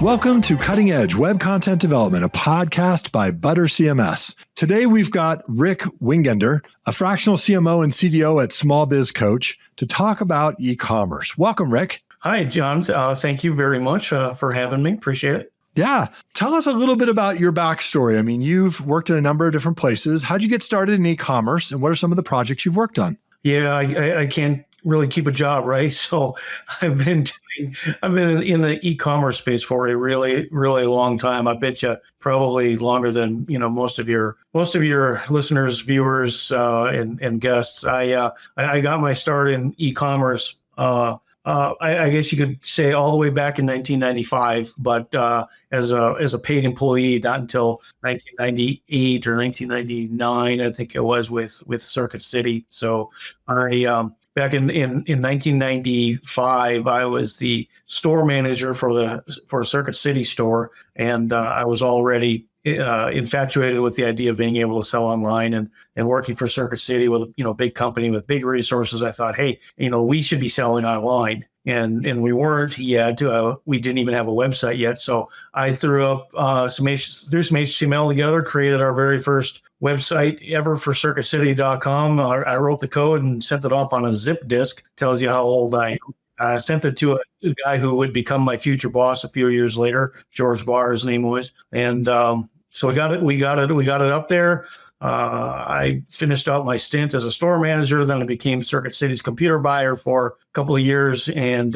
Welcome to Cutting Edge Web Content Development, a podcast by ButterCMS. Today, we've got Rick Wingender, a fractional CMO and CDO at Small Biz Coach, to talk about e-commerce. Welcome, Rick. Hi, John. Thank you very much for having me. Appreciate it. Yeah. Tell us a little bit about your backstory. I mean, you've worked in a number of different places. How'd you get started in e-commerce, and what are some of the projects you've worked on? Yeah, I can't really keep a job, right? So I've been in the e-commerce space for a really, really long time. I bet you probably longer than most of your listeners, viewers, and guests. I got my start in e-commerce. I guess you could say all the way back in 1995, but as a paid employee, not until 1998 or 1999, I think it was with Circuit City. So back in 1995, I was the store manager for a Circuit City store, and I was already infatuated with the idea of being able to sell online and working for Circuit City with a big company with big resources. I thought, hey, we should be selling online. And we weren't yet. We didn't even have a website yet. So I threw some HTML together, created our very first website ever for CircuitCity.com. I wrote the code and sent it off on a zip disk. Tells you how old I am. I sent it to a guy who would become my future boss a few years later. George Barr, his name was. And so we got it up there. I finished out my stint as a store manager. Then I became Circuit City's computer buyer for a couple of years. And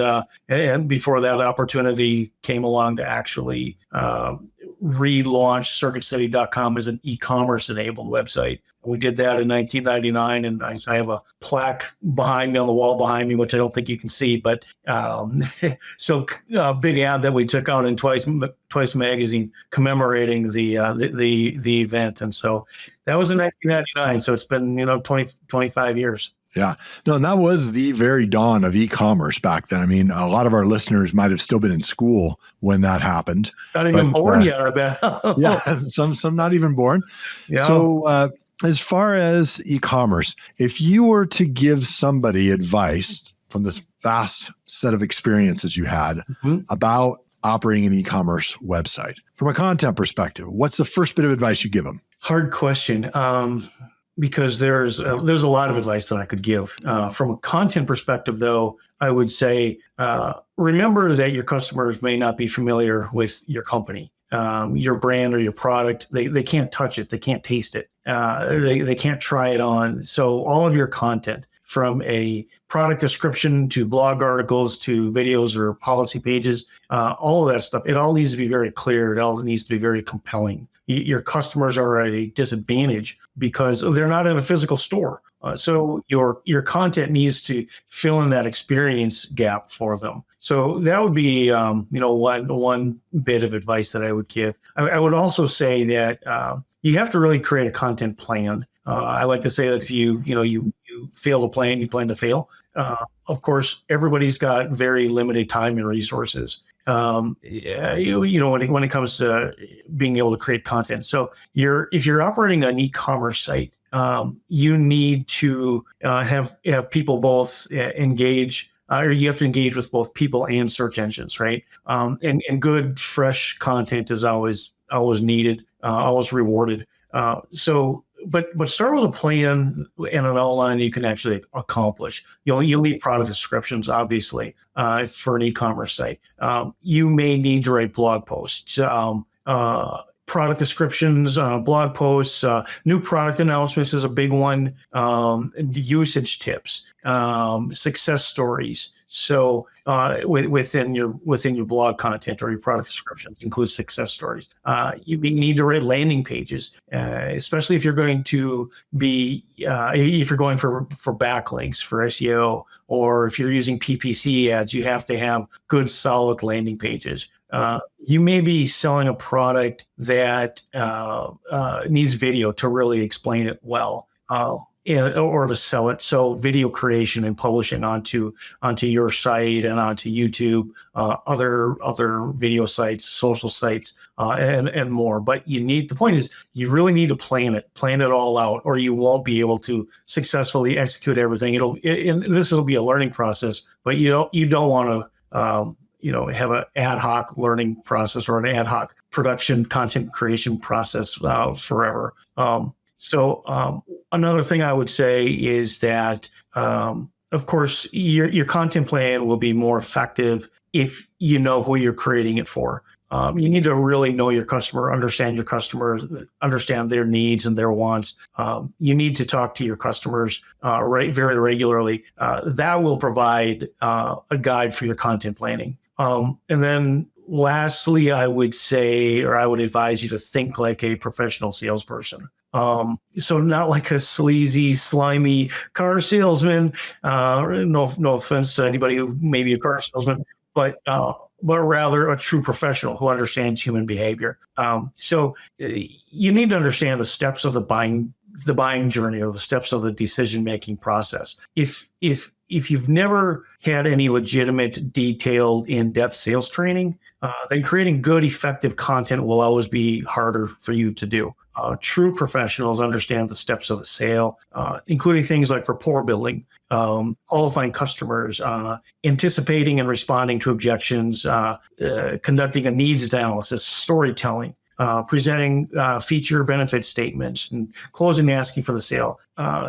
before that opportunity came along to actually relaunch CircuitCity.com as an e-commerce enabled website. We did that in 1999, and I have a plaque behind me on the wall behind me, which I don't think you can see, but so big ad that we took out in Twice magazine commemorating the event. And so that was in 1999. So it's been 25 years. Yeah. No, and that was the very dawn of e-commerce back then. I mean, a lot of our listeners might have still been in school when that happened. Not even born yet, I bet. Yeah, some not even born. Yeah. So as far as e-commerce, if you were to give somebody advice from this vast set of experiences you had about operating an e-commerce website, from a content perspective, what's the first bit of advice you give them? Hard question. Because there's a lot of advice that I could give. From a content perspective, though, I would say remember that your customers may not be familiar with your company, your brand, or your product. They can't touch it. They can't taste it. They can't try it on. So all of your content, from a product description to blog articles to videos or policy pages, all of that stuff, it all needs to be very clear. It all needs to be very compelling. Your customers are at a disadvantage because they're not in a physical store. So your content needs to fill in that experience gap for them. So that would be one bit of advice that I would give. I would also say that you have to really create a content plan. I like to say that if you fail to plan, you plan to fail. Of course, everybody's got very limited time and resources. When it comes to being able to create content. So if you're operating an e-commerce site, you need to have people both engage, or you have to engage with both people and search engines, right? And good, fresh content is always needed, always rewarded. But start with a plan and an outline you can actually accomplish. You'll need product descriptions, obviously, for an e-commerce site. You may need to write blog posts, product descriptions, blog posts, new product announcements is a big one, usage tips, success stories. So within your blog content or your product descriptions include success stories. You need to write landing pages, especially if you're going to be if you're going for backlinks for SEO, or if you're using PPC ads, you have to have good solid landing pages. You may be selling a product that needs video to really explain it well. Or to sell it. So video creation and publishing onto your site and onto YouTube, other video sites, social sites, and more. But the point is, you really need to plan it all out, or you won't be able to successfully execute everything. This will be a learning process, but you don't want to have an ad hoc learning process or an ad hoc production content creation process forever. Another thing I would say is that, of course, your content plan will be more effective if you know who you're creating it for. You need to really know your customer, understand your customer, understand their needs and their wants. You need to talk to your customers very regularly. That will provide a guide for your content planning. And then lastly, I would say, or I would advise you to think like a professional salesperson. So not like a sleazy, slimy car salesman. No offense to anybody who may be a car salesman, but rather a true professional who understands human behavior. So you need to understand the steps of the buying journey, or the steps of the decision-making process. If you've never had any legitimate, detailed, in-depth sales training, then creating good, effective content will always be harder for you to do. True professionals understand the steps of the sale, including things like rapport building, qualifying customers, anticipating and responding to objections, conducting a needs analysis, storytelling, presenting feature benefit statements, and closing and asking for the sale.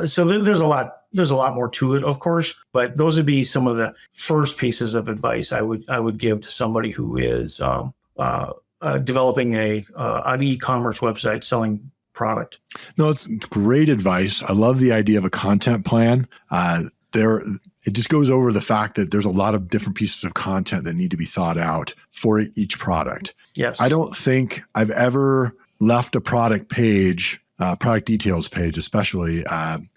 So there's a lot more to it, of course, but those would be some of the first pieces of advice I would give to somebody who is developing an e-commerce website selling product. No, it's great advice. I love the idea of a content plan. It just goes over the fact that there's a lot of different pieces of content that need to be thought out for each product. Yes. I don't think I've ever left a product page, product details page especially,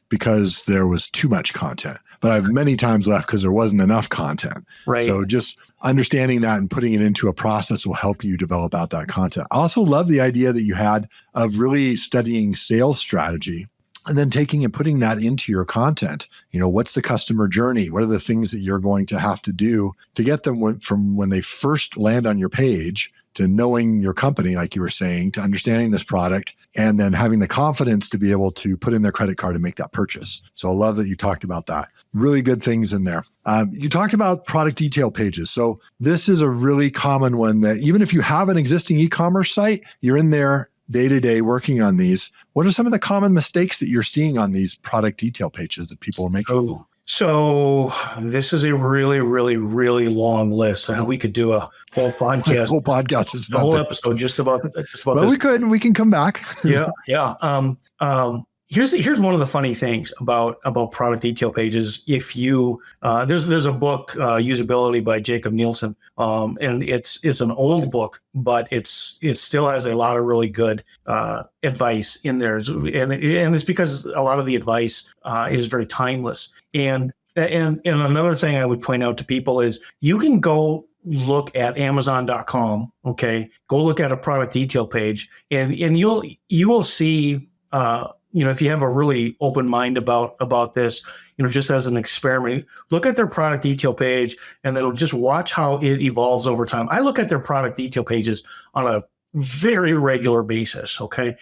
because there was too much content. But I've many times left because there wasn't enough content. Right. So just understanding that and putting it into a process will help you develop out that content. I also love the idea that you had of really studying sales strategy and then taking and putting that into your content. What's the customer journey? What are the things that you're going to have to do to get them from when they first land on your page to knowing your company, like you were saying, to understanding this product, and then having the confidence to be able to put in their credit card and make that purchase. So I love that you talked about that. Really good things in there. You talked about product detail pages. So this is a really common one that even if you have an existing e-commerce site, you're in there day to day working on these. What are some of the common mistakes that you're seeing on these product detail pages that people are making? So this is a really, really, really long list. And we could do a whole podcast. A whole podcast is a whole episode just about well, this. We can come back. Yeah. Here's one of the funny things about product detail pages. If you there's a book, Usability by Jacob Nielsen, and it's an old book, but it still has a lot of really good advice in there, and it's because a lot of the advice is very timeless. And another thing I would point out to people is you can go look at Amazon.com. Okay, go look at a product detail page, and you will see. If you have a really open mind about this, just as an experiment, look at their product detail page and then just watch how it evolves over time. I look at their product detail pages on a very regular basis. Okay.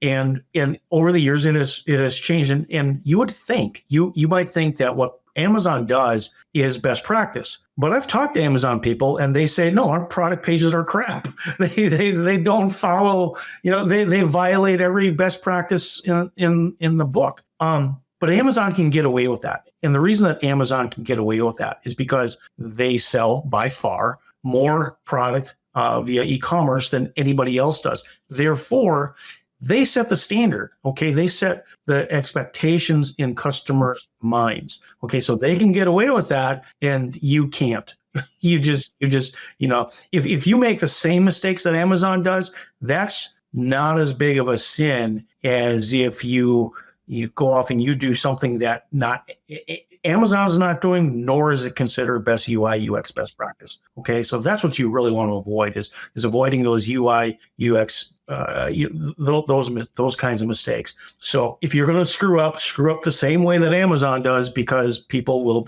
And over the years, it has changed. And you would think, you might think that what Amazon does is best practice. But I've talked to Amazon people and they say, no, our product pages are crap. They don't follow, they violate every best practice in the book. But Amazon can get away with that. And the reason that Amazon can get away with that is because they sell by far more product via e-commerce than anybody else does. Therefore, they set the standard. Okay. They set the expectations in customers' minds. Okay. So they can get away with that and you can't. You just, if you make the same mistakes that Amazon does, that's not as big of a sin as if you go off and you do something that Amazon's not doing, nor is it considered best UI, UX best practice. Okay, so that's what you really want to avoid is avoiding those UI, UX, those kinds of mistakes. So if you're going to screw up the same way that Amazon does, because people will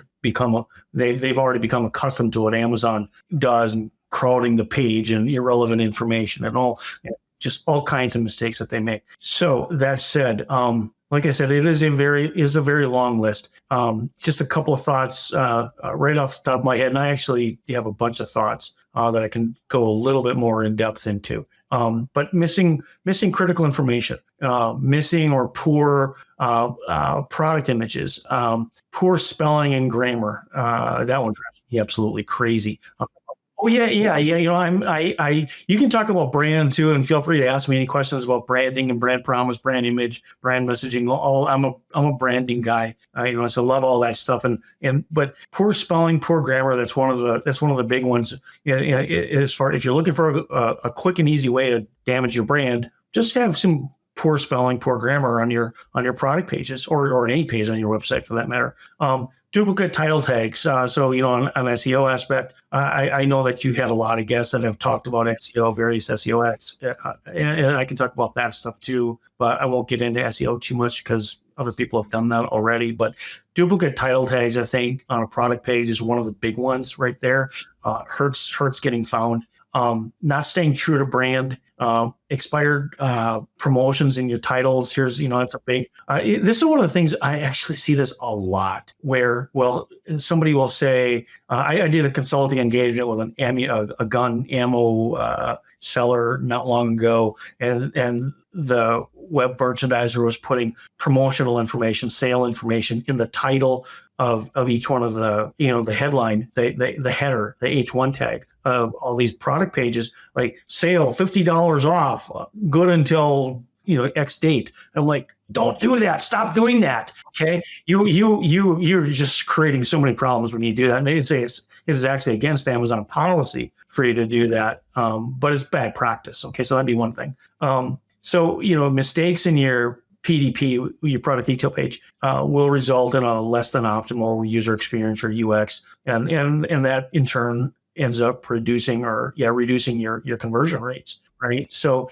they've already become accustomed to what Amazon does and crowding the page and irrelevant information and just all kinds of mistakes that they make. So that said, like I said, it is a very long list. Just a couple of thoughts right off the top of my head, and I actually have a bunch of thoughts. that I can go a little bit more in depth into. But missing critical information, missing or poor product images, poor spelling and grammar. That one drives me absolutely crazy. Oh yeah. You know, you can talk about brand too, and feel free to ask me any questions about branding and brand promise, brand image, brand messaging. I'm a branding guy. So I love all that stuff. But poor spelling, poor grammar. That's one of the big ones. As far if you're looking for a quick and easy way to damage your brand, just have some poor spelling, poor grammar on your product pages, or any page on your website for that matter. Duplicate title tags. On SEO aspect, I know that you've had a lot of guests that have talked about SEO, various SEO and I can talk about that stuff too, but I won't get into SEO too much because other people have done that already. But duplicate title tags, I think, on a product page is one of the big ones right there. Hurts getting found. Not staying true to brand. Expired promotions in your titles. It's a big, this is one of the things I actually see this a lot where, somebody will say, I did a consulting engagement with a gun ammo seller not long ago, and the web merchandiser was putting promotional information, sale information in the title of each one of the headline, the header, the H1 tag of all these product pages, like sale $50 off, good until X date. I'm like, don't do that. Stop doing that. Okay, you're just creating so many problems when you do that. And they'd say it is actually against Amazon policy for you to do that, but it's bad practice. Okay, so that'd be one thing. Mistakes in your PDP, your product detail page, will result in a less than optimal user experience or UX, and that in turn ends up reducing your conversion rates, right? So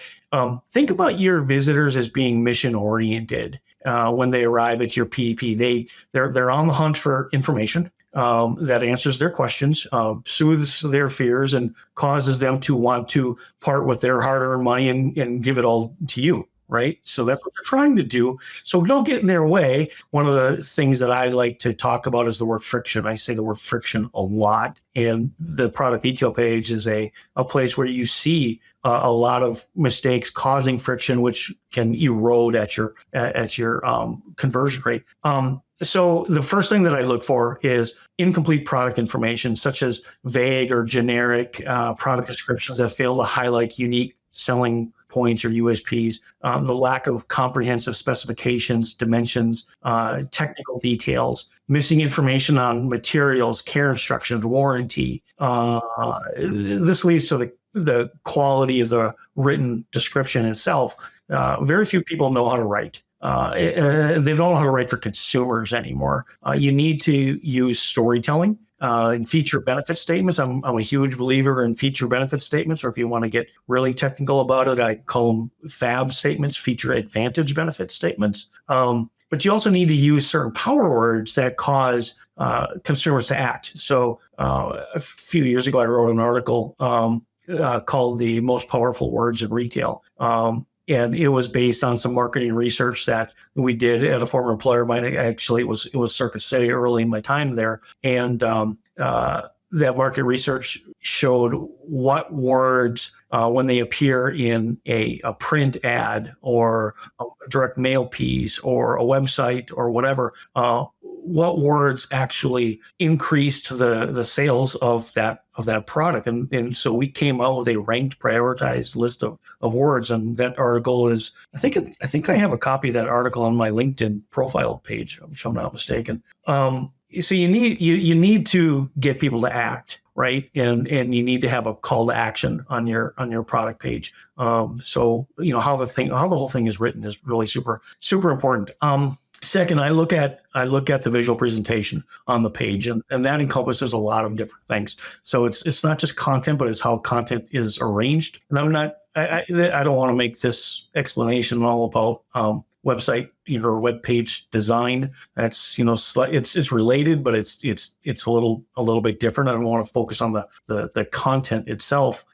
think about your visitors as being mission oriented when they arrive at your PDP. They're on the hunt for information that answers their questions, soothes their fears, and causes them to want to part with their hard-earned money and give it all to you. Right. So that's what they're trying to do. So don't get in their way. One of the things that I like to talk about is the word friction. I say the word friction a lot. And the product detail page is a place where you see a lot of mistakes causing friction, which can erode at your conversion rate. So the first thing that I look for is incomplete product information, such as vague or generic product descriptions that fail to highlight unique selling points or USPs, the lack of comprehensive specifications, dimensions, technical details, missing information on materials, care instructions, warranty. This leads to the quality of the written description itself. Very few people know how to write. They don't know how to write for consumers anymore. You need to use storytelling. And feature benefit statements. I'm a huge believer in feature benefit statements, or if you want to get really technical about it, I call them FAB statements, feature advantage benefit statements. But you also need to use certain power words that cause consumers to act. So a few years ago, I wrote an article called "The Most Powerful Words in Retail." And it was based on some marketing research that we did at a former employer of mine. Actually, it was Circuit City early in my time there. And that market research showed what words, when they appear in a print ad or a direct mail piece or a website or whatever, what words actually increased the sales of that product. And so we came out with a ranked, prioritized list of words. And that article is, I think I have a copy of that article on my LinkedIn profile page, if I'm not mistaken. So you need to get people to act, right? And you need to have a call to action on your product page. So how the whole thing is written is really super, super important. Second, I look at the visual presentation on the page, and that encompasses a lot of different things. So it's not just content, but it's how content is arranged. And I don't want to make this explanation all about website or web page design. That's it's related, but it's a little bit different. I don't want to focus on the content itself.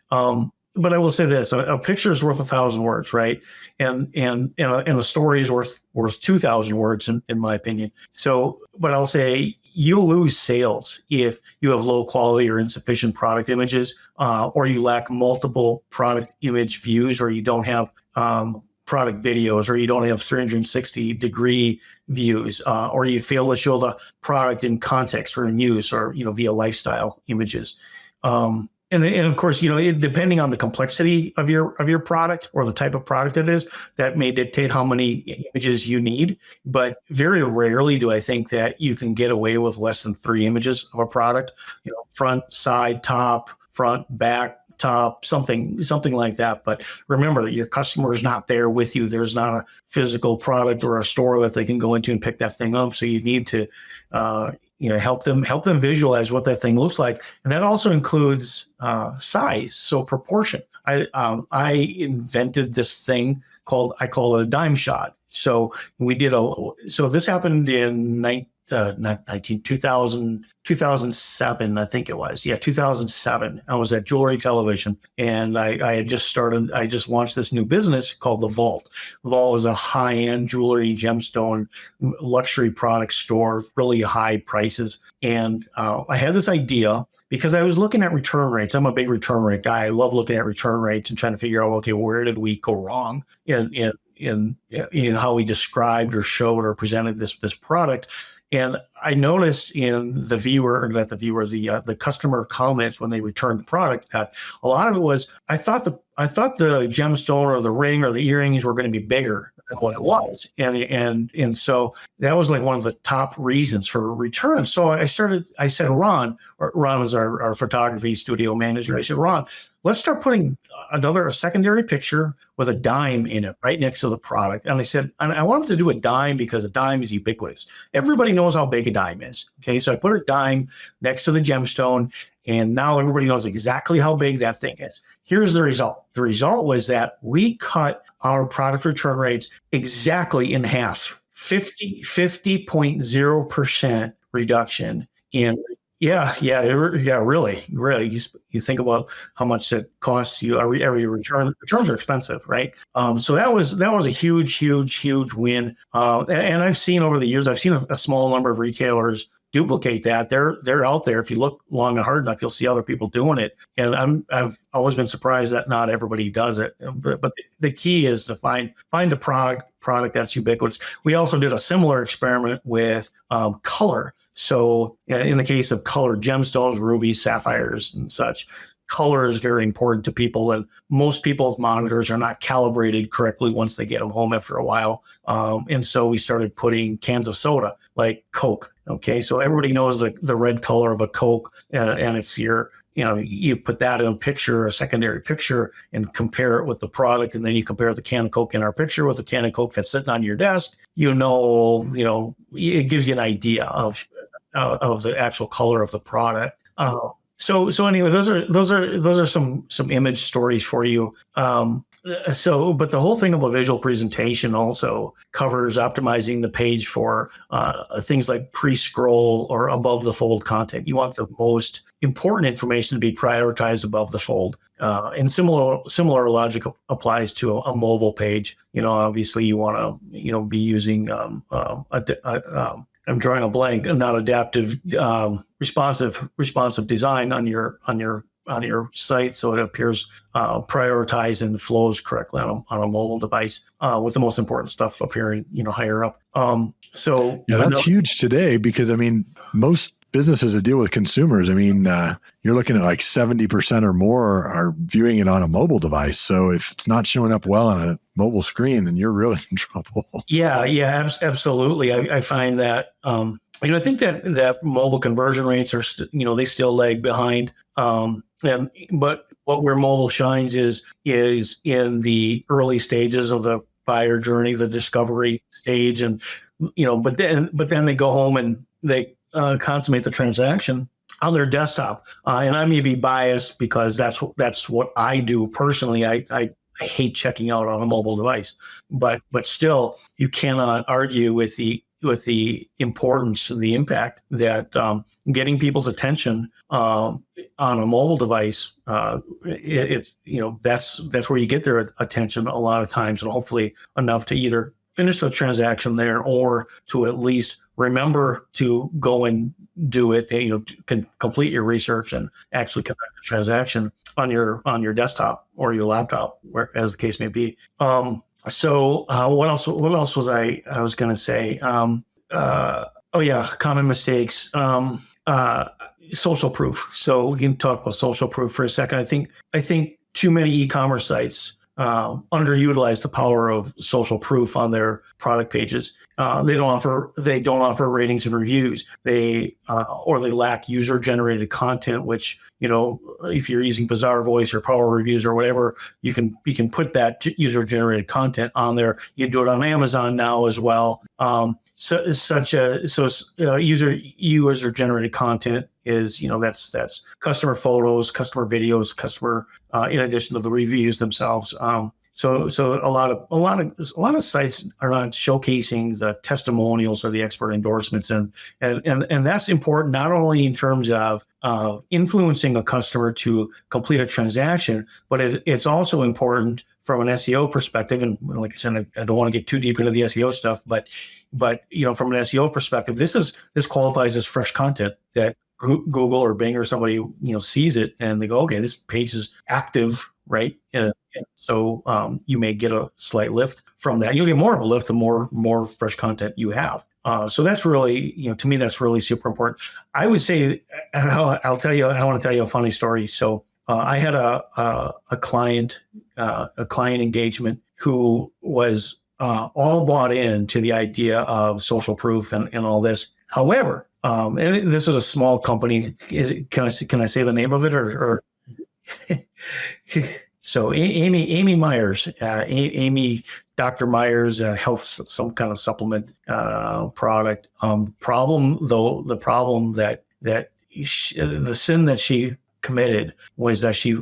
But I will say this: a picture is worth 1,000 words, right? And a story is worth 2,000 words, in my opinion. So, but I'll say you'll lose sales if you have low quality or insufficient product images, or you lack multiple product image views, or you don't have product videos, or you don't have 360-degree views, or you fail to show the product in context or in use, or via lifestyle images. And of course, depending on the complexity of your product or the type of product it is, that may dictate how many images you need. But very rarely do I think that you can get away with less than 3 images of a product. Front, side, top, front, back, top, something like that. But remember that your customer is not there with you. There's not a physical product or a store that they can go into and pick that thing up. So you need to help them visualize what that thing looks like, and that also includes size, so proportion. I invented this thing I call it a dime shot. So this happened in 2007, I think it was. Yeah, 2007. I was at Jewelry Television, and I just launched this new business called The Vault. The Vault is a high-end jewelry, gemstone, luxury product store, really high prices. And I had this idea because I was looking at return rates. I'm a big return rate guy. I love looking at return rates and trying to figure out, okay, where did we go wrong in how we described or showed or presented this product. And I noticed in the customer comments when they returned the product that a lot of it was, I thought the gemstone or the ring or the earrings were going to be bigger than what it was. And so that was like one of the top reasons for return. So I said, Ron was our photography studio manager. I said, Ron, let's start putting a secondary picture with a dime in it right next to the product. And I said, and I wanted to do a dime because a dime is ubiquitous. Everybody knows how big a dime is. Okay. So I put a dime next to the gemstone, and now everybody knows exactly how big that thing is. Here's the result. The result was that we cut our product return rates exactly in half, 50.0% reduction in. Yeah, really. You think about how much it costs you every return. Returns are expensive, right? So that was a huge win. And I've seen over the years, a small number of retailers duplicate that. They're out there. If you look long and hard enough, you'll see other people doing it. And I've always been surprised that not everybody does it. But the key is to find a product that's ubiquitous. We also did a similar experiment with color. So in the case of colored gemstones, rubies, sapphires, and such, color is very important to people, and most people's monitors are not calibrated correctly once they get them home after a while. And so we started putting cans of soda like Coke. Okay, so everybody knows the red color of a Coke, and if you put that in a secondary picture, and compare it with the product, and then you compare the can of Coke in our picture with the can of Coke that's sitting on your desk, it gives you an idea of the actual color of the product. So anyway, those are some image stories for you. But the whole thing of a visual presentation also covers optimizing the page for things like pre-scroll or above the fold content. You want the most important information to be prioritized above the fold. And similar logic applies to a mobile page. Obviously you want to be using I'm drawing a blank, not adaptive, responsive design on your site, so it appears prioritized and flows correctly on a mobile device, with the most important stuff appearing higher up. That's huge today, because most businesses that deal with consumers, you're looking at like 70% or more are viewing it on a mobile device. So if it's not showing up well on a mobile screen, then you're really in trouble. Yeah, absolutely. I find that, I think that mobile conversion rates are, they still lag behind. But where mobile shines is in the early stages of the buyer journey, the discovery stage. And, but then they go home and they consummate the transaction on their desktop. And I may be biased because that's what I do personally. I hate checking out on a mobile device, but still, you cannot argue with the importance and the impact that getting people's attention on a mobile device, that's where you get their attention a lot of times, and hopefully enough to either finish the transaction there, or to at least remember to go and do it, can complete your research and actually conduct the transaction on your desktop or your laptop, where as the case may be. So what else was I was going to say? Common mistakes. Social proof. So we can talk about social proof for a second. I think too many e-commerce sites underutilize the power of social proof on their product pages. They don't offer ratings and reviews. They lack user generated content, which, if you're using Bazaar Voice or Power Reviews or whatever, you can put that user generated content on there. You can do it on Amazon now as well. User generated content is, that's customer photos, customer videos, customer, in addition to the reviews themselves. So a lot of sites are not showcasing the testimonials or the expert endorsements, and that's important not only in terms of influencing a customer to complete a transaction, but it's also important from an SEO perspective. And like I said, I don't want to get too deep into the SEO stuff, but from an SEO perspective, this qualifies as fresh content that Google or Bing or somebody sees it and they go, okay, this page is active, right? And so you may get a slight lift from that. You'll get more of a lift the more fresh content you have. So that's really, to me, that's really super important. I would say, I want to tell you a funny story. So I had a client engagement who was all bought into the idea of social proof and all this. However, and this is a small company. Can I say the name of it or? So Amy Myers, Dr. Myers health, some kind of supplement product. The problem that the sin that she committed was that she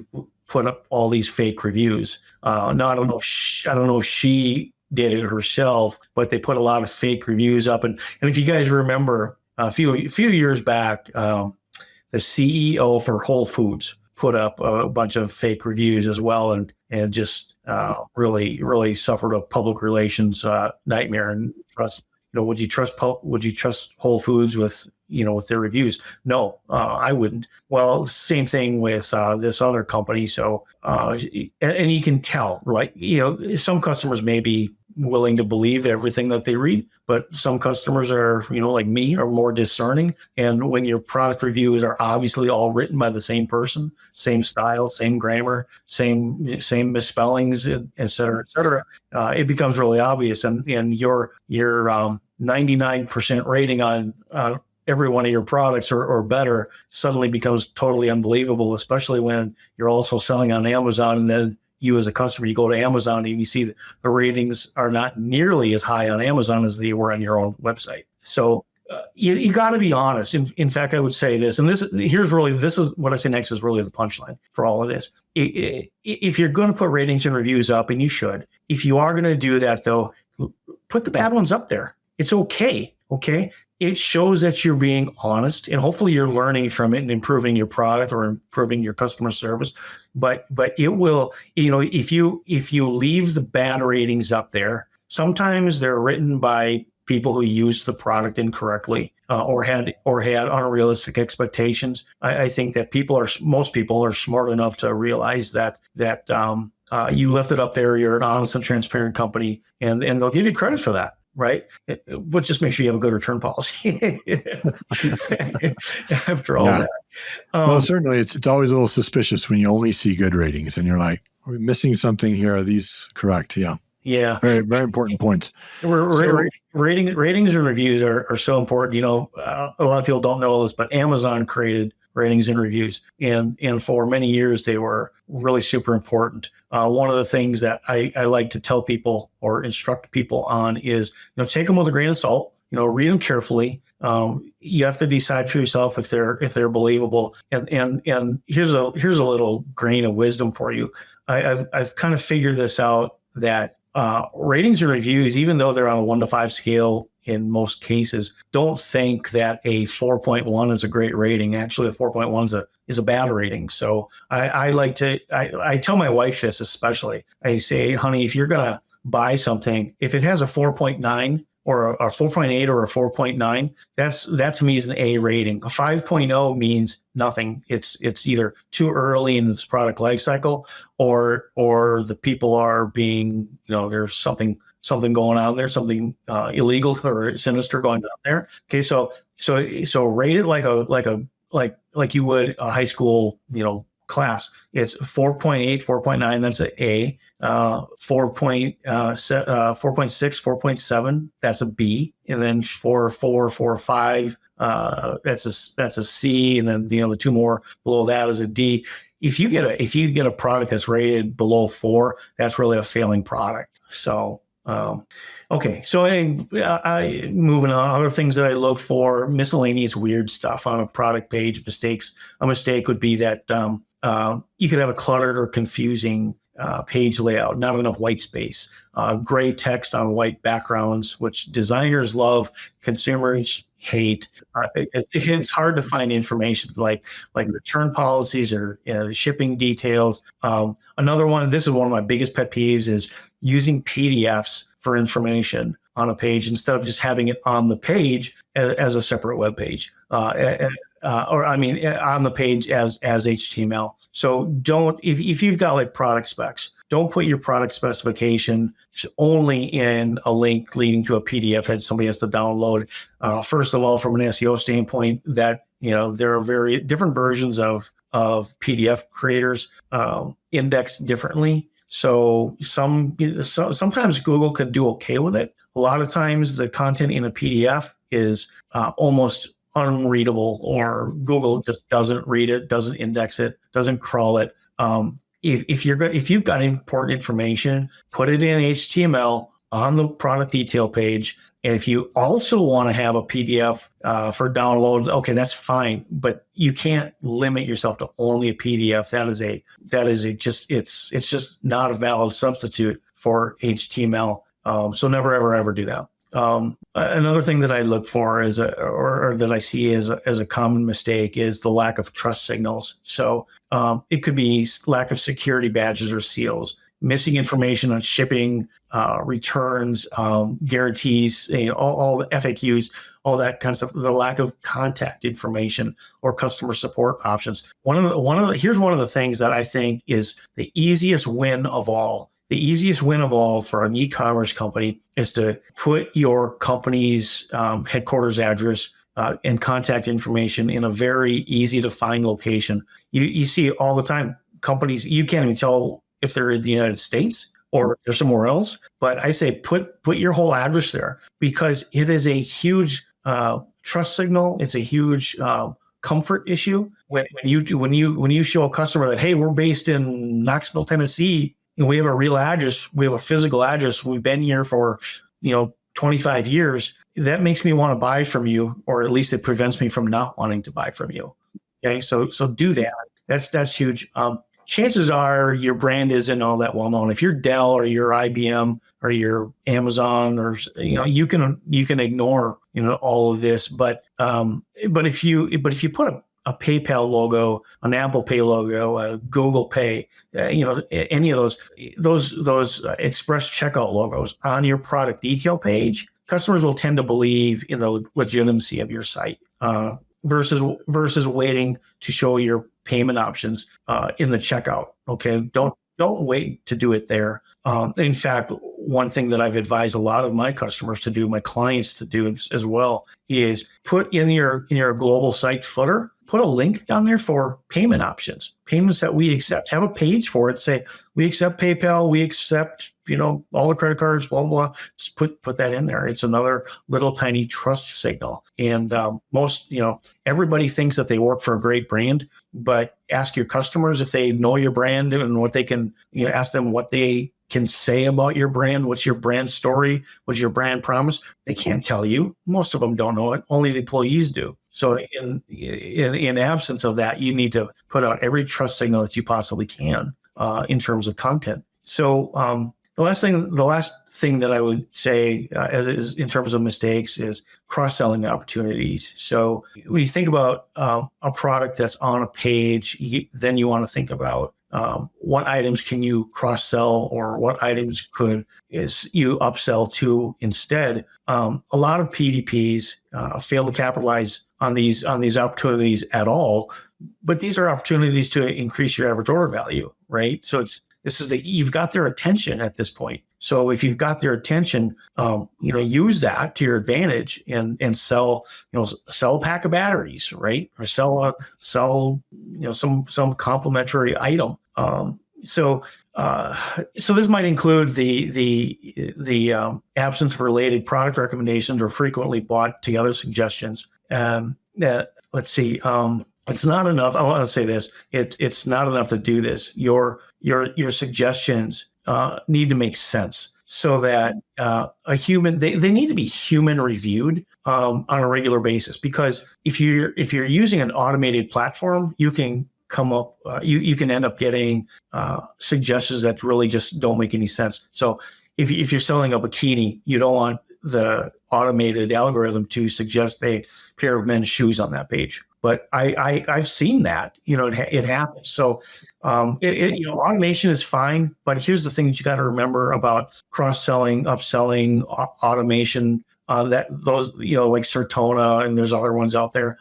put up all these fake reviews. Now I don't know if she did it herself, but they put a lot of fake reviews up. And if you guys remember, a few years back, the CEO for Whole Foods put up a bunch of fake reviews as well, and just really suffered a public relations nightmare. And trust, would you trust Whole Foods with their reviews? No, I wouldn't. Well, same thing with this other company. So and you can tell, right? Some customers may be willing to believe everything that they read, but some customers are, like me, are more discerning. And when your product reviews are obviously all written by the same person, same style, same grammar, same misspellings, et cetera, it becomes really obvious. And your 99% rating on every one of your products or better suddenly becomes totally unbelievable, especially when you're also selling on Amazon. And then you as a customer, you go to Amazon and you see that the ratings are not nearly as high on Amazon as they were on your own website. So you got to be honest. In fact, I would say this, and this is what I say next is really the punchline for all of this. If you're going to put ratings and reviews up, and you should, if you are going to do that though, put the bad ones up there. It's okay. Okay. It shows that you're being honest, and hopefully you're learning from it and improving your product or improving your customer service. But it will, if you leave the bad ratings up there, sometimes they're written by people who used the product incorrectly or had unrealistic expectations. I think that most people are smart enough to realize that you left it up there. You're an honest and transparent company, and they'll give you credit for that. Right. But just make sure you have a good return policy after all that. Well, certainly it's always a little suspicious when you only see good ratings and you're like, are we missing something here? Are these correct? Yeah. Yeah. Very, very important points. Ratings and reviews are so important. A lot of people don't know this, but Amazon created ratings and reviews. And for many years, they were really super important. One of the things that I like to tell people or instruct people on is, take them with a grain of salt, read them carefully. You have to decide for yourself if they're believable. And here's a little grain of wisdom for you. I've kind of figured this out that ratings and reviews, even though they're on a 1 to 5 scale in most cases, don't think that a 4.1 is a great rating. Actually, a 4.1 is a bad rating. So I tell my wife this especially. I say, honey, if you're gonna buy something, if it has a 4.9 or a 4.8 or a 4.9, that to me is an A rating. A 5.0 means nothing. It's either too early in this product life cycle, or the people are being, there's something going on there, something illegal or sinister going on there. Okay, so rate it like you would a high school, class. It's 4.8, 4.9, that's an A. 4.6, 4.7, that's a B. And then 4.4, 4.5, that's a C. And then, the two more below that is a D. If you get a product that's rated below 4, that's really a failing product. So, okay. So I moving on. Other things that I look for: miscellaneous weird stuff on a product page. Mistakes. A mistake would be that you could have a cluttered or confusing page layout, not enough white space, gray text on white backgrounds, which designers love, consumers hate. It's hard to find information like return policies or shipping details. Another one, this is one of my biggest pet peeves, is using PDFs for information on a page instead of just having it on the page as a separate web page. On the page as HTML. So if you've got like product specs, don't put your product specification only in a link leading to a PDF that somebody has to download. First of all, from an SEO standpoint, that there are very different versions of PDF creators indexed differently. So sometimes Google could do okay with it. A lot of times the content in a PDF is almost unreadable, or Google just doesn't read it, doesn't index it, doesn't crawl it. If you've got important information, put it in HTML on the product detail page. And if you also want to have a PDF for download, okay, that's fine. But you can't limit yourself to only a PDF. It's just not a valid substitute for HTML. So never, ever do that. Another thing that I look for or that I see as a common mistake is the lack of trust signals. So it could be lack of security badges or seals, missing information on shipping, returns, guarantees, all the FAQs, all that kind of stuff. The lack of contact information or customer support options. Here's one of the things that I think is the easiest win of all. The easiest win of all for an e-commerce company is to put your company's headquarters address and contact information in a very easy to find location. You see it all the time. Companies, you can't even tell if they're in the United States or they're somewhere else. But I say put your whole address there, because it is a huge trust signal. It's a huge comfort issue when you show a customer that, hey, we're based in Knoxville, Tennessee. We have a real address. We have a physical address. We've been here for 25 years. That makes me want to buy from you, or at least it prevents me from not wanting to buy from you. Okay, so do that. That's huge. Chances are your brand isn't all that well known. If you're Dell or you're IBM or you're Amazon, or you can ignore all of this. But if you put a PayPal logo, an Apple Pay logo, a Google Pay, any of those express checkout logos on your product detail page, customers will tend to believe in the legitimacy of your site versus waiting to show your payment options in the checkout. Okay, don't wait to do it there. In fact, one thing that I've advised a lot of my customers to do, my clients to do as well, is put in your global site footer, put a link down there for payment options, payments that we accept. Have a page for it. Say, we accept PayPal, we accept, all the credit cards, blah, blah, blah. Just put that in there. It's another little tiny trust signal. And everybody thinks that they work for a great brand, but ask your customers if they know your brand and what they can, ask them what they can say about your brand. What's your brand story? What's your brand promise? They can't tell you. Most of them don't know it. Only the employees do. So in absence of that, you need to put out every trust signal that you possibly can in terms of content. So the last thing that I would say as is in terms of mistakes is cross-selling opportunities. So when you think about a product that's on a page, then you want to think about what items can you cross-sell, or what items is you upsell to instead. A lot of PDPs fail to capitalize on these opportunities at all, but these are opportunities to increase your average order value, right? So you've got their attention at this point. So if you've got their attention, use that to your advantage and sell a pack of batteries, right? Or sell some complementary item. So this might include the absence of related product recommendations or frequently bought together suggestions. Let's see. It's not enough. I want to say this. It's not enough to do this. Your suggestions need to make sense, so that they need to be human reviewed on a regular basis. Because if you're using an automated platform, you can come up, you can end up getting suggestions that really just don't make any sense. So if you're selling a bikini, you don't want the automated algorithm to suggest a pair of men's shoes on that page. But I've seen that, it happens. So, automation is fine, but here's the thing that you got to remember about cross-selling, upselling, automation, like Certona, and there's other ones out there.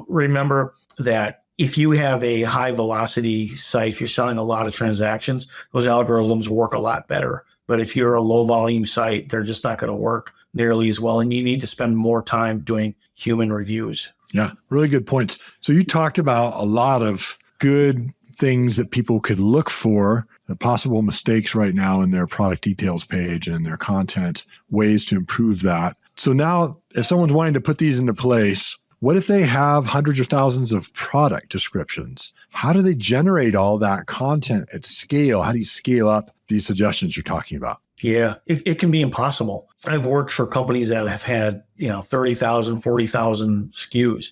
Remember that if you have a high velocity site, if you're selling a lot of transactions, those algorithms work a lot better. But if you're a low volume site, they're just not going to work nearly as well. And you need to spend more time doing human reviews. Yeah, really good points. So you talked about a lot of good things that people could look for, the possible mistakes right now in their product details page and their content, ways to improve that. So now if someone's wanting to put these into place, what if they have hundreds of thousands of product descriptions? How do they generate all that content at scale? How do you scale up these suggestions you're talking about? Yeah, it can be impossible. I've worked for companies that have had 30,000, 40,000 SKUs,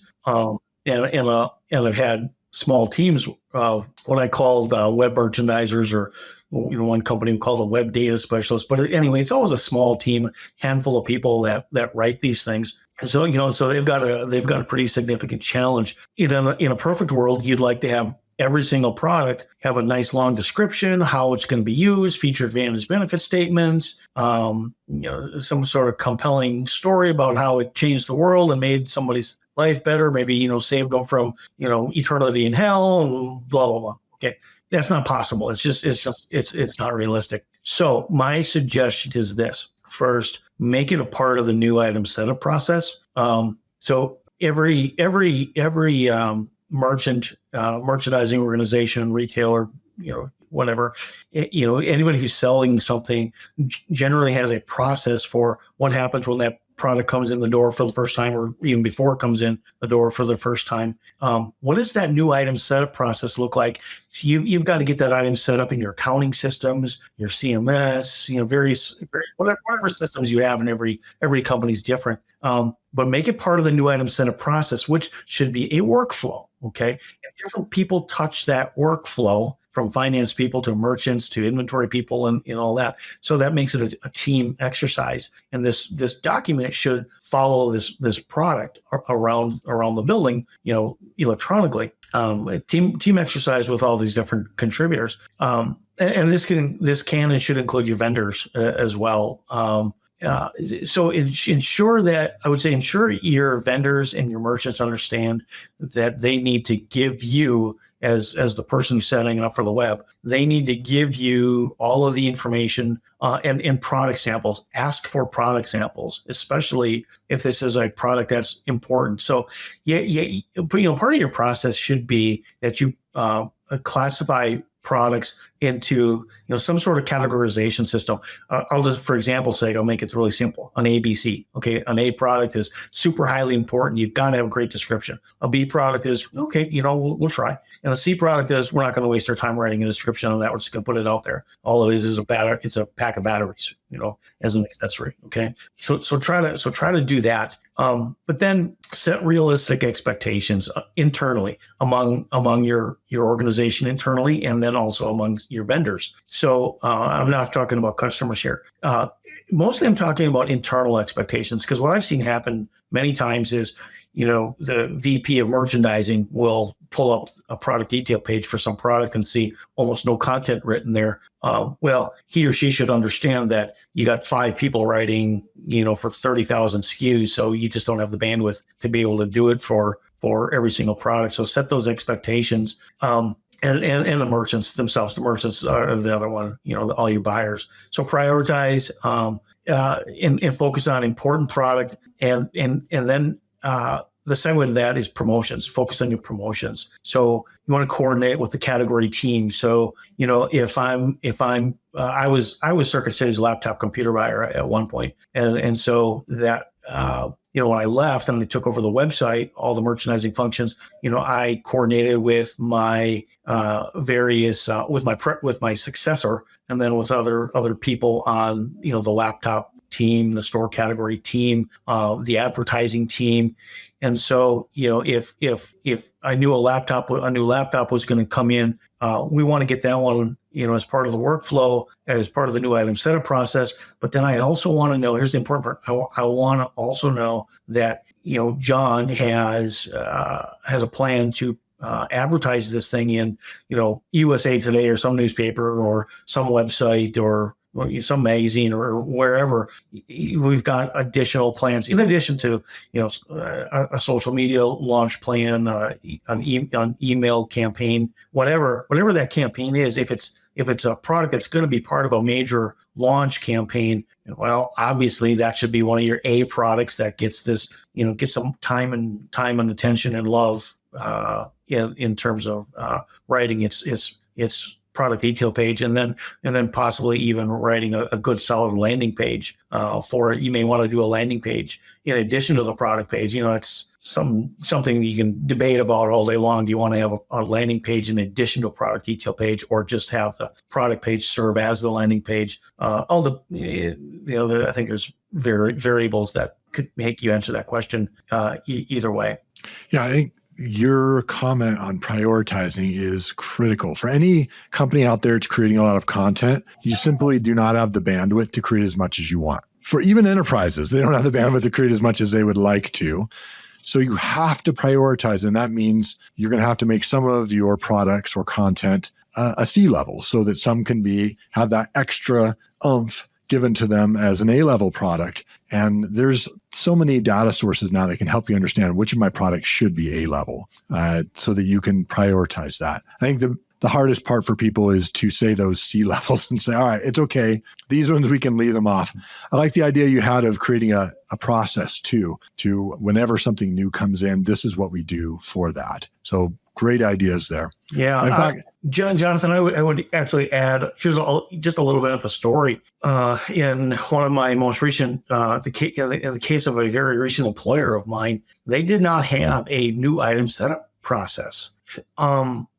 and I've had small teams of what I called web merchandisers, or one company we called a web data specialist. But anyway, it's always a small team, handful of people that write these things. So so they've got a pretty significant challenge. In a perfect world, you'd like to have every single product have a nice long description, how it's going to be used, feature, advantage, benefit statements, some sort of compelling story about how it changed the world and made somebody's life better. Maybe, saved them from, eternity in hell, and blah, blah, blah. Okay. That's not possible. It's not realistic. So my suggestion is this. First, make it a part of the new item setup process. So every merchandising organization, retailer, whatever, anybody who's selling something generally has a process for what happens when that product comes in the door for the first time, or even before it comes in the door for the first time. What does that new item setup process look like? So you've got to get that item set up in your accounting systems, your CMS, various whatever systems you have, and every company's different. But make it part of the new item setup process, which should be a workflow. Okay, and different people touch that workflow, from finance people to merchants to inventory people and all that. So that makes it a team exercise. And this document should follow this product around the building, electronically. A team exercise with all these different contributors. And this can and should include your vendors as well. So ensure your vendors and your merchants understand that they need to give you, as the person who's setting it up for the web, they need to give you all of the information and product samples. Ask for product samples, especially if this is a product that's important. So part of your process should be that you classify products into some sort of categorization system. I'll just, for example's sake, I'll make it really simple. An ABC, okay, an A product is super highly important. You've got to have a great description. A B product is okay, we'll try. And a C product is, we're not going to waste our time writing a description on that. We're just going to put it out there. All it is a pack of batteries, as an accessory. Okay, so try to do that. But then set realistic expectations internally among your organization internally, and then also among your vendors. So I'm not talking about customers here. Mostly I'm talking about internal expectations, because what I've seen happen many times is, the VP of merchandising will pull up a product detail page for some product and see almost no content written there. Well, he or she should understand that you got 5 people writing, for 30,000 SKUs. So you just don't have the bandwidth to be able to do it for every single product. So set those expectations. And the merchants themselves, the merchants are the other one, all your buyers. So prioritize and focus on important product. And then the second way to that is promotions. Focus on your promotions. So you want to coordinate with the category team. So, I was Circuit City's laptop computer buyer at one point. And so that, when I left and I took over the website, all the merchandising functions, I coordinated with my various, with my successor, and then with other people on, the laptop team, the store category team, the advertising team. And so, if I knew a new laptop was going to come in, we want to get that one, as part of the workflow, as part of the new item setup process. But then I also want to know, here's the important part. I want to also know that, John has a plan to advertise this thing in, USA Today or some newspaper or some website or some magazine or wherever. We've got additional plans in addition to, a social media launch plan, an email campaign, whatever that campaign is. If it's a product that's going to be part of a major launch campaign, well, obviously that should be one of your A products that gets this, get some time and attention and love in terms of writing its product detail page, and then possibly even writing a good solid landing page for it. You may want to do a landing page in addition to the product page. It's something you can debate about all day long. Do you want to have a landing page in addition to a product detail page, or just have the product page serve as the landing page? I think there's variables that could make you answer that question either way. Yeah, I think your comment on prioritizing is critical. For any company out there that's creating a lot of content, you simply do not have the bandwidth to create as much as you want. For even enterprises, they don't have the bandwidth to create as much as they would like to. So you have to prioritize, and that means you're going to have to make some of your products or content a C-level, so that some can have that extra oomph given to them as an A-level product. And there's so many data sources now that can help you understand which of my products should be A-level, so that you can prioritize that. I think the hardest part for people is to say those C-levels and say, all right, it's okay. These ones, we can leave them off. I like the idea you had of creating a process too, to whenever something new comes in, this is what we do for that. So great ideas there. Yeah. In fact, Jonathan, I would actually add, here's just a little bit of a story. In one of my most recent, in the case of a very recent employer of mine, they did not have a new item setup process,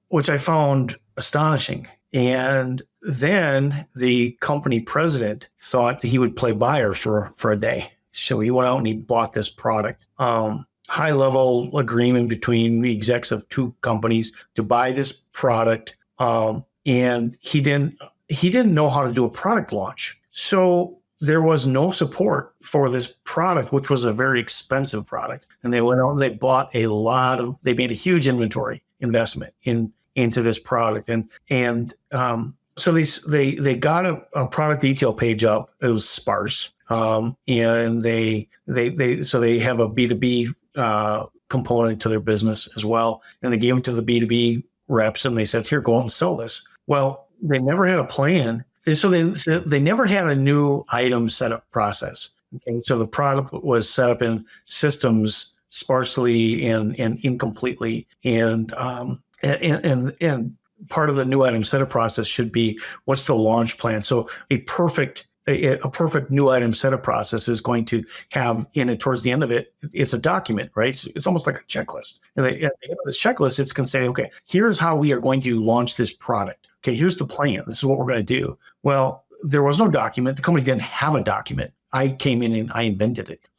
which I found astonishing. And then the company president thought that he would play buyer for a day. So he went out and he bought this product. High-level agreement between the execs of 2 companies to buy this product, and he didn't know how to do a product launch. So there was no support for this product, which was a very expensive product. And they went out and they bought they made a huge inventory investment into this product, and so they got a product detail page up. It was sparse, and they have a B2B component to their business as well. And they gave them to the B2B reps and they said, here, go out and sell this. Well, they never had a plan. So they never had a new item setup process. Okay. So the product was set up in systems sparsely and incompletely. And part of the new item setup process should be, what's the launch plan? So a perfect new item setup process is going to have in it, towards the end of it, it's a document, right? It's almost like a checklist. And at the end of this checklist, it's going to say, okay, here's how we are going to launch this product. Okay, here's the plan. This is what we're going to do. Well, there was no document. The company didn't have a document. I came in and I invented it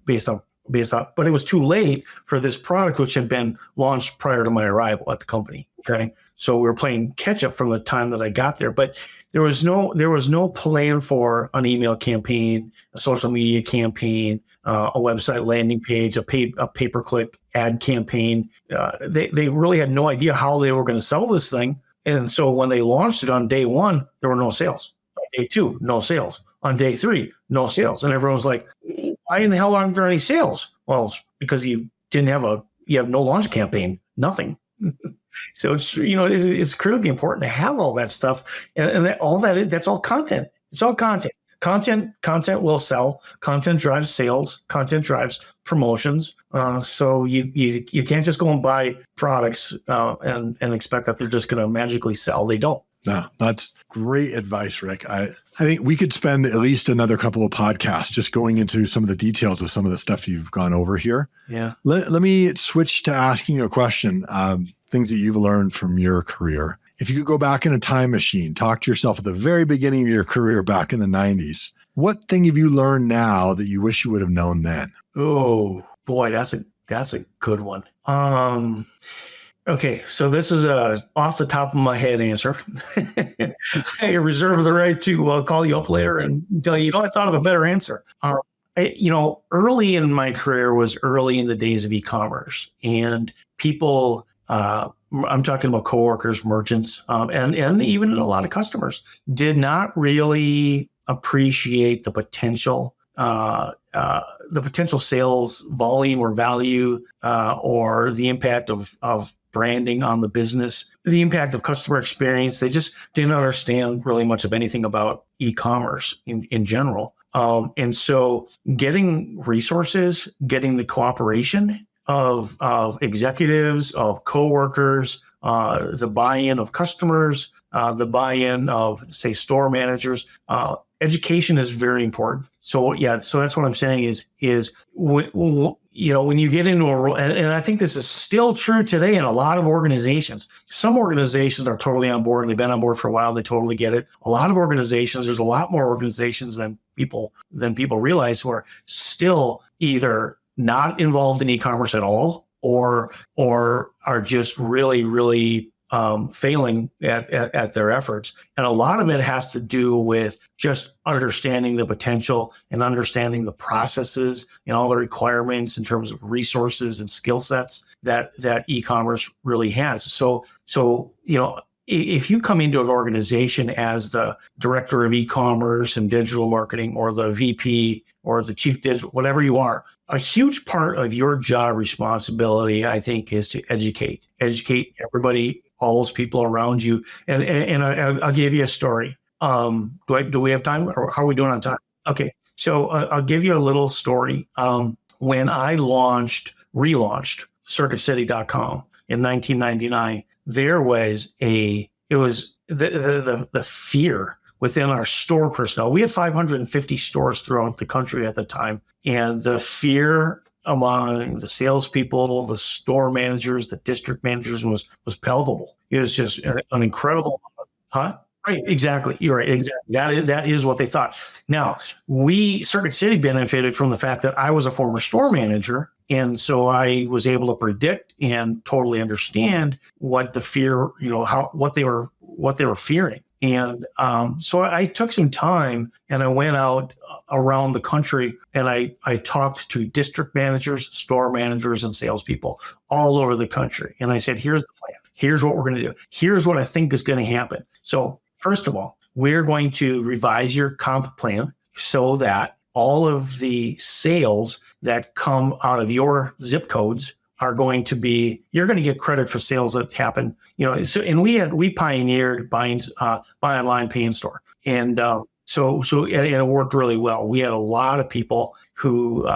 based on, but it was too late for this product, which had been launched prior to my arrival at the company. Okay. So we were playing catch up from the time that I got there, but there was no plan for an email campaign, a social media campaign, a website landing page, a pay-per-click ad campaign. They really had no idea how they were going to sell this thing. And so when they launched it on day one, there were no sales. On day two, no sales. On day three, no sales. And everyone was like, why in the hell aren't there any sales? Well, it's because you have no launch campaign, nothing. So it's critically important to have all that stuff, and that's all content. It's all content. Content will sell. Content drives sales. Content drives promotions. So you can't just go and buy products and expect that they're just going to magically sell. They don't. No, that's great advice, Rick. I think we could spend at least another couple of podcasts just going into some of the details of some of the stuff you've gone over here. Yeah. Let me switch to asking you a question, things that you've learned from your career. If you could go back in a time machine, talk to yourself at the very beginning of your career back in the 90s, what thing have you learned now that you wish you would have known then? Oh, boy, that's a good one. Okay, so this is a off the top of my head answer. I reserve the right to call you up later and tell you, I thought of a better answer. Early in my career was early in the days of e-commerce, and people, I'm talking about coworkers, merchants, and even a lot of customers did not really appreciate the potential sales volume or value, or the impact of branding on the business, the impact of customer experience. They just didn't understand really much of anything about e-commerce in general. And so getting resources, getting the cooperation of executives, of coworkers, the buy-in of customers, the buy-in of, say, store managers, education is very important. So that's what I'm saying is when you get into a role, and I think this is still true today in a lot of organizations. Some organizations are totally on board, and they've been on board for a while. They totally get it. A lot of organizations, there's a lot more organizations than people realize who are still either not involved in e-commerce at all, or are just really, really failing at their efforts. And a lot of it has to do with just understanding the potential and understanding the processes and all the requirements in terms of resources and skill sets that e-commerce really has. So if you come into an organization as the director of e-commerce and digital marketing, or the VP or the chief digital, whatever you are, a huge part of your job responsibility, I think, is to educate everybody, all those people around you. And I'll give you a story. Do we have time, or how are we doing on time? Okay. So I'll give you a little story. When I relaunched CircuitCity.com in 1999, there was the fear within our store personnel. We had 550 stores throughout the country at the time. And the fear among the salespeople, the store managers, the district managers was palpable. It was just an incredible, huh? Right, exactly. You're right, exactly. That is what they thought. Now, Circuit City benefited from the fact that I was a former store manager, and so I was able to predict and totally understand what the fear, what they were fearing. And so I took some time and I went out around the country and I talked to district managers, store managers, and salespeople all over the country. And I said, here's the plan. Here's what we're going to do. Here's what I think is going to happen. So first of all, we're going to revise your comp plan so that all of the sales that come out of your zip codes are going to be, you're going to get credit for sales that happen, So, and we pioneered buy online, pay in store, and so it worked really well. We had a lot of people who,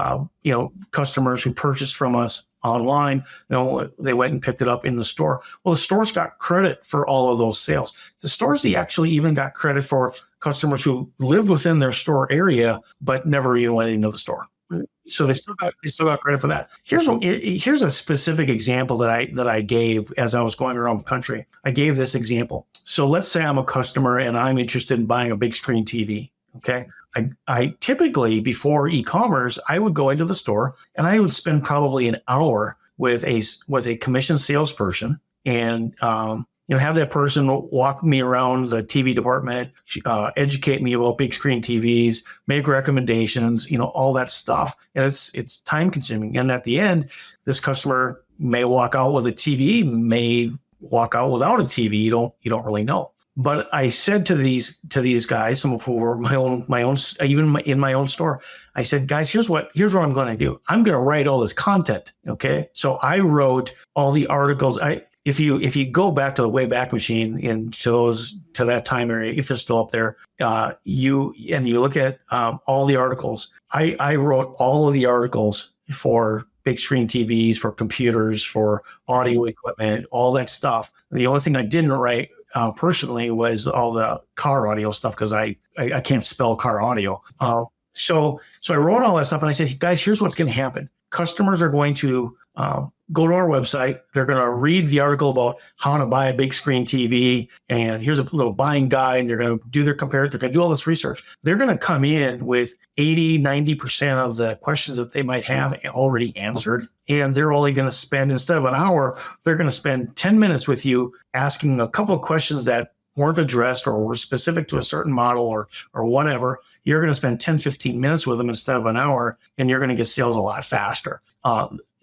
customers who purchased from us online. They went and picked it up in the store. Well, the stores got credit for all of those sales. The stores actually even got credit for customers who lived within their store area but never even went into the store. So they still got credit for that. Here's a specific example that I gave as I was going around the country. I gave this example. So let's say I'm a customer and I'm interested in buying a big screen TV. Okay. I typically, before e-commerce, I would go into the store and I would spend probably an hour with a commissioned salesperson and have that person walk me around the TV department, educate me about big screen TVs, make recommendations, all that stuff. And it's time consuming. And at the end, this customer may walk out with a TV, may walk out without a TV. You don't really know. But I said to these guys, some of who were my own, even in my own store, I said, guys, here's what I'm going to do. I'm going to write all this content. Okay. So I wrote all the articles. If you go back to the Wayback Machine and to that time area, if they're still up there, you look at all the articles. I wrote all of the articles for big screen TVs, for computers, for audio equipment, all that stuff. The only thing I didn't write personally was all the car audio stuff, because I can't spell car audio. So I wrote all that stuff, and I said, guys, here's what's going to happen. Customers are going to go to our website. They're going to read the article about how to buy a big screen TV, and here's a little buying guide. They're going to do their comparative. They're going to do all this research. They're going to come in with 80, 90% of the questions that they might have already answered. And they're only going to spend, instead of an hour, they're going to spend 10 minutes with you asking a couple of questions that weren't addressed or were specific to a certain model or whatever. You're going to spend 10, 15 minutes with them instead of an hour, and you're going to get sales a lot faster.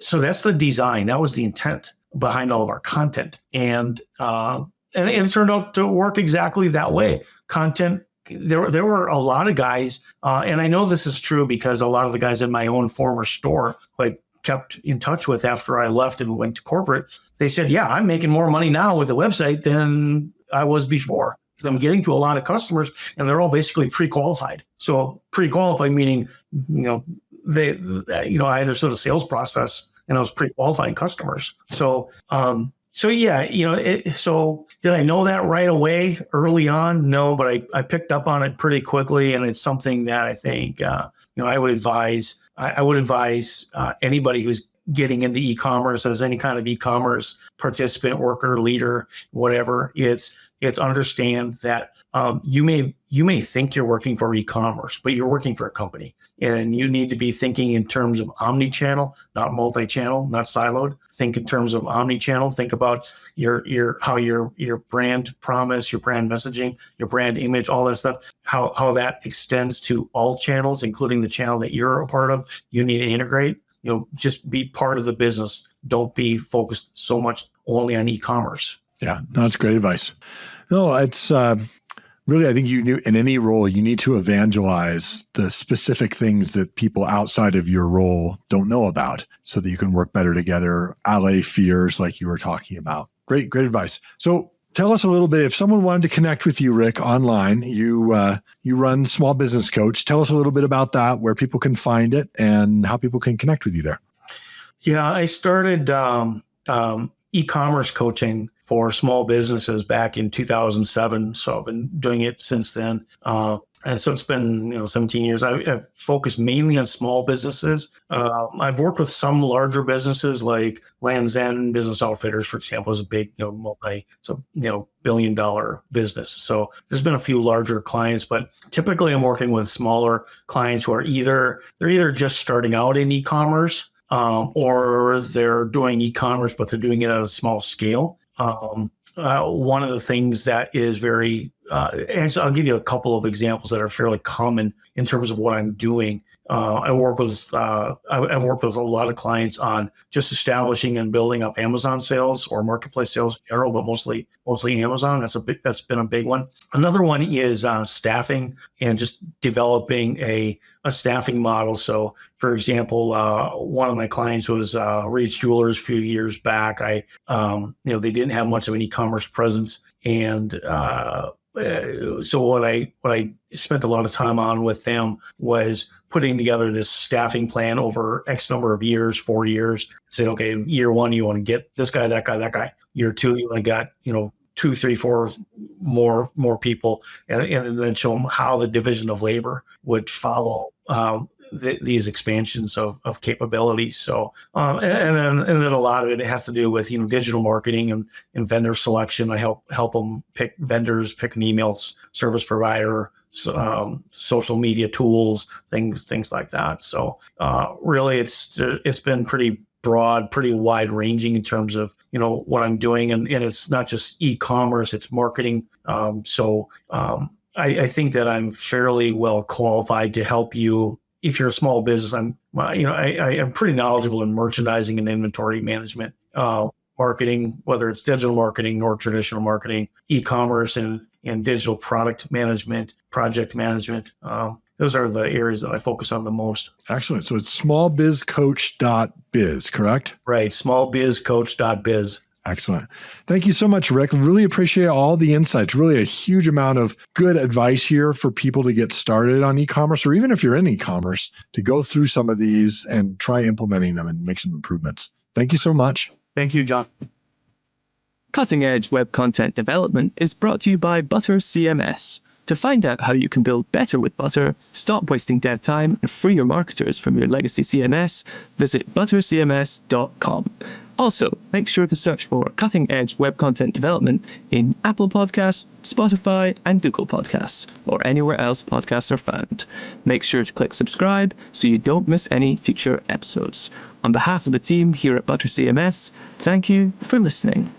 So that's the design. That was the intent behind all of our content. And it turned out to work exactly that way. Content, there were a lot of guys, and I know this is true because a lot of the guys in my own former store, like, kept in touch with after I left and went to corporate. They said, yeah, I'm making more money now with the website than I was before. I'm getting to a lot of customers, and they're all basically pre-qualified. So pre-qualified meaning, they I had a sort of sales process, and I was pre-qualifying customers. So yeah, so did I know that right away early on? No, but I picked up on it pretty quickly, and it's something that I think, I would advise. I would advise anybody who's getting into e-commerce, as any kind of e-commerce participant, worker, leader, whatever. It's understand that you may think you're working for e-commerce, but you're working for a company, and you need to be thinking in terms of omni-channel, not multi-channel, not siloed. Think in terms of omni-channel. Think about how your brand promise, your brand messaging, your brand image, all that stuff, how that extends to all channels, including the channel that you're a part of. You need to integrate. Just be part of the business. Don't be focused so much only on e-commerce. Yeah, no, that's great advice. No, it's really, I think in any role, you need to evangelize the specific things that people outside of your role don't know about, so that you can work better together, allay fears like you were talking about. Great advice. So tell us a little bit, if someone wanted to connect with you, Rick, online, you run Small Business Coach. Tell us a little bit about that, where people can find it and how people can connect with you there. Yeah, I started e-commerce coaching for small businesses back in 2007. So I've been doing it since then. And so it's been 17 years. I've focused mainly on small businesses. I've worked with some larger businesses like Land's End Business Outfitters, for example, is a big billion-dollar business. So there's been a few larger clients, but typically I'm working with smaller clients who are either just starting out in e-commerce, or they're doing e-commerce, but they're doing it at a small scale. One of the things that is very, and so I'll give you a couple of examples that are fairly common in terms of what I'm doing. I've worked with a lot of clients on just establishing and building up Amazon sales or marketplace sales in general, but mostly Amazon. That's been a big one. Another one is staffing and just developing a staffing model. So, for example, one of my clients was Reed's Jewelers a few years back. They didn't have much of an e-commerce presence, and so what I spent a lot of time on with them was putting together this staffing plan over X number of years, 4 years. Say, okay, year one, you want to get this guy, that guy, that guy. Year two, you only got 2, 3, 4 more people, and then show them how the division of labor would follow these expansions of capabilities. So, and then a lot of it has to do with digital marketing and vendor selection. I help them pick vendors, pick an email service provider, social media tools, things like that. So, really, it's been pretty broad, pretty wide ranging in terms of, what I'm doing. And it's not just e-commerce, it's marketing. I think that I'm fairly well qualified to help you. If you're a small business, I'm pretty knowledgeable in merchandising and inventory management, marketing, whether it's digital marketing or traditional marketing, e-commerce and digital product management, project management. Those are the areas that I focus on the most. Excellent. So it's smallbizcoach.biz, correct? Right. Smallbizcoach.biz. Excellent. Thank you so much, Rick. Really appreciate all the insights. Really a huge amount of good advice here for people to get started on e-commerce, or even if you're in e-commerce, to go through some of these and try implementing them and make some improvements. Thank you so much. Thank you, John. Cutting Edge Web Content Development is brought to you by ButterCMS. To find out how you can build better with Butter, stop wasting dev time, and free your marketers from your legacy CMS, visit ButterCMS.com. Also, make sure to search for Cutting Edge Web Content Development in Apple Podcasts, Spotify, and Google Podcasts, or anywhere else podcasts are found. Make sure to click subscribe so you don't miss any future episodes. On behalf of the team here at ButterCMS, thank you for listening.